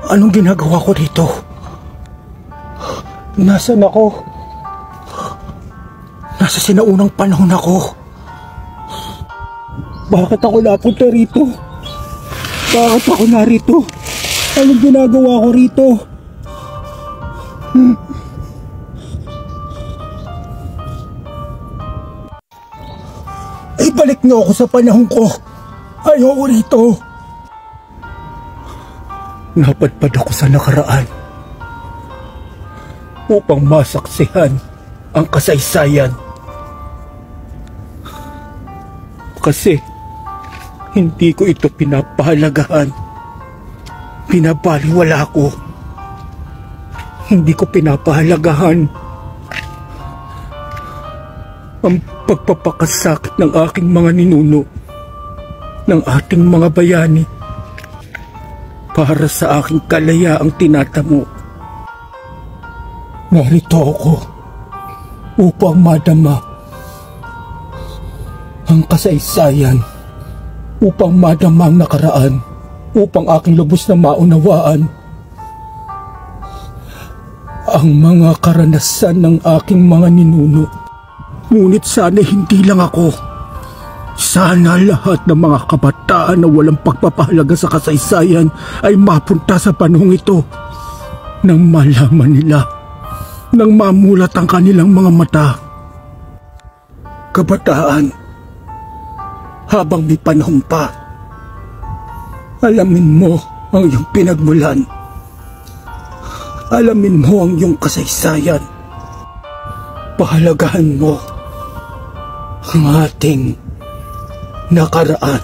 Anong ginagawa ko dito? Nasaan ako? Nasa sinaunang panahon ako. Bakit ako napunta rito? Bakit ako narito? Anong ginagawa ko rito? Ibalik niyo ako sa panahon ko. Ayoko rito. Napadpad ako sa nakaraan upang masaksihan ang kasaysayan. Kasi hindi ko ito pinapahalagahan. Pinabaliwala ko. Hindi ko pinapahalagahan ang pagpapakasakit ng aking mga ninuno, ng ating mga bayani, para sa aking kalayaang tinatamo. Narito ako upang madama ang kasaysayan, upang madama ang nakaraan, upang aking lubos na maunawaan ang mga karanasan ng aking mga ninuno. Ngunit sana hindi lang ako. Sana lahat ng mga kabataan na walang pagpapahalaga sa kasaysayan ay mapunta sa panahong ito nang malaman nila, nang mamulat ang kanilang mga mata. Kabataan, habang may panahon pa, alamin mo ang iyong pinagmulan. Alamin mo ang iyong kasaysayan. Pahalagahan mo ang ating nakaraan.